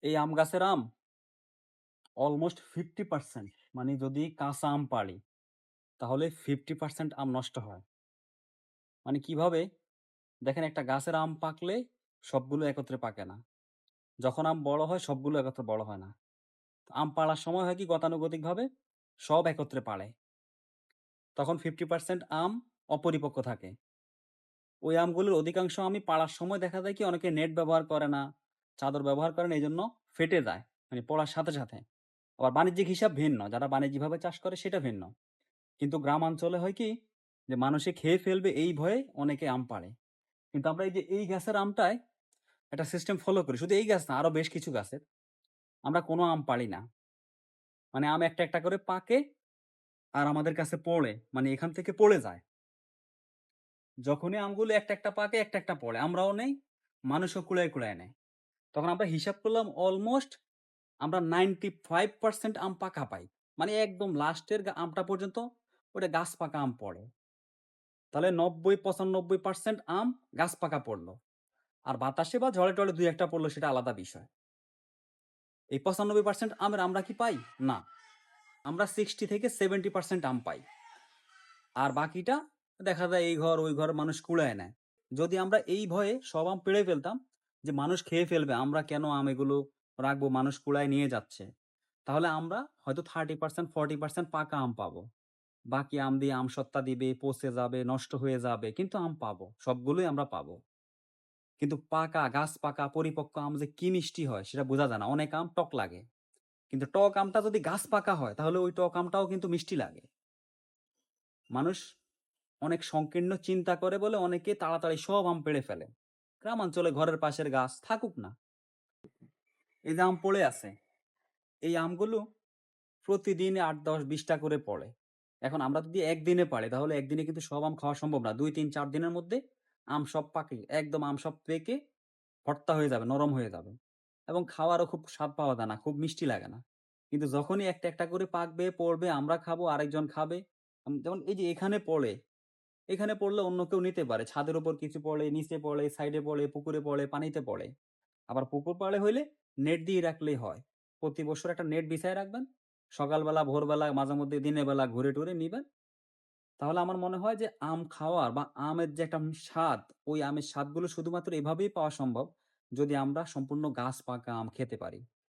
এই আম গাছের আম অলমোস্ট 50% মানে যদি কাঁচা আম পাড়ি তাহলে 50% আম নষ্ট হয়। মানে কিভাবে? দেখেন একটা গাছের আম পাকলে সবগুলো একত্রে পাকে না। যখন আম বড় হয় সবগুলো একত্রে বড় হয় না। তো আম পাড়ার সময় হয় কি গতানুগতিকভাবে সব একত্রে পাড়ে। তখন 50% আম অপরিপক্ক থাকে। ওই আমগুলোর অধিকাংশ আমই পাড়ার সময় দেখা যায় কি অনেকে নেট ব্যবহার করে না, চাদর ব্যবহার করে না এজন্য ফেটে যায়। মানে পড়ার সাথে, সাথে। আবার বাণিজ্যিক হিসাব ভিন্ন। যারা বাণিজ্যিকভাবে চাষ করে সেটা ভিন্ন। কিন্তু গ্রামাঞ্চলে হয় কি যে মানুষে খেয়ে ফেলবে এই ভয়ে অনেকে আম পাড়ে। কিন্তু আমরা এই যে এই গাছের আমটায় একটা সিস্টেম ফলো করি। শুধু এই গাছ না আরো বেশ কিছু গাছের। আমরা কোনো আম পাড়ি না। মানে আম একটা, একটা করে পাকে আর আমাদের কাছে পড়ে। মানে এখান থেকে পড়ে যায়। যখনই আমগুলো একটা, একটা পাকে একটা, একটা পড়ে। আমরাও নেই, মানুষও কুড়ায়, কুড়ায় নেয়। তখন আমরা হিসাব করলাম অলমোস্ট আমরা 95% আম পাকা পাই। মানে একদম লাস্টের আমটা পর্যন্ত ওটা গাছ পাকা আম পড়ে। তাহলে ৯০-৯৫% আম গাছ পাকা পড়লো। আর বাতাসে বা ঝড়ে-টড়ে ২-১ টা পড়লো সেটা আলাদা বিষয়। এই ৯৫% আমের আমরা কি পাই? না। আমরা 60-70% আম পাই। আর বাকিটা দেখা যায় এই ঘর ওই ঘর মানুষ কুড়ায় নেয়। যদি আমরা এই ভয়ে সব আম পেড়ে ফেলতাম যে মানুষ খেয়ে ফেলবে, আমরা কেন আম এগুলো রাখবো, মানুষ কুড়ায় নিয়ে যাচ্ছে। তাহলে আমরা হয়তো 30% 40% পাকা আম পাবো। বাকি আম দিয়ে আমসত্ত্বা দিবে, পচে যাবে, নষ্ট হয়ে যাবে। কিন্তু আম পাবো। সবগুলোই আমরা পাবো। কিন্তু পাকা, গাছ পাকা, পরিপক্ক আম যে কি মিষ্টি হয় সেটা বোঝা যায় না। অনেক আম টক লাগে। কিন্তু টক আমটা যদি গাছ পাকা হয় তাহলে ওই টক আমটাও কিন্তু মিষ্টি লাগে। মানুষ অনেক সংকীর্ণ চিন্তা করে বলে অনেকে তাড়াতাড়ি সব আম পেড়ে ফেলে। গ্রামাঞ্চলে ঘরের পাশের গাছ থাকুক না। এই যে আম পড়ে আছে, এই আমগুলো প্রতিদিন ৮, ১০, ২০ টা করে পড়ে। এখন আমরা যদি একদিনে পারি তাহলে একদিনে কিন্তু সব আম খাওয়া সম্ভব না। ২, ৩, ৪ দিনের মধ্যে আম সব পাকে একদম আম সব পেকে ভর্তা হয়ে যাবে, নরম হয়ে যাবে। এবং খাওয়ারও খুব স্বাদ পাওয়া যায় না, খুব মিষ্টি লাগে না। কিন্তু যখনই একটা, একটা করে পাকবে, পড়বে, আমরা খাবো, আরেকজন খাবে। যেমন এই যে এখানে পড়ে, এখানে পড়লে অন্য কেউ নিতে পারে। ছাদের উপর কিছু পড়ে, নিচে পড়ে, সাইডে পড়ে, পুকুরে পড়ে, পানিতে পড়ে। আবার পুকুর পাড়ে হইলে নেট দিয়ে রাখলেই হয়। প্রতি বছর একটা নেট বিছায় রাখবেন। সকালবেলা, ভোরবেলা, মাঝেমধ্যে দিনের বেলা ঘুরে টুরে নিবেন। তাহলে আমার মনে হয় যে আম খাওয়ার বা আমের যে একটা স্বাদ, ওই আমের স্বাদগুলো শুধুমাত্র এভাবেই পাওয়া সম্ভব যদি আমরা সম্পূর্ণ গাছ পাকা আম খেতে পারি।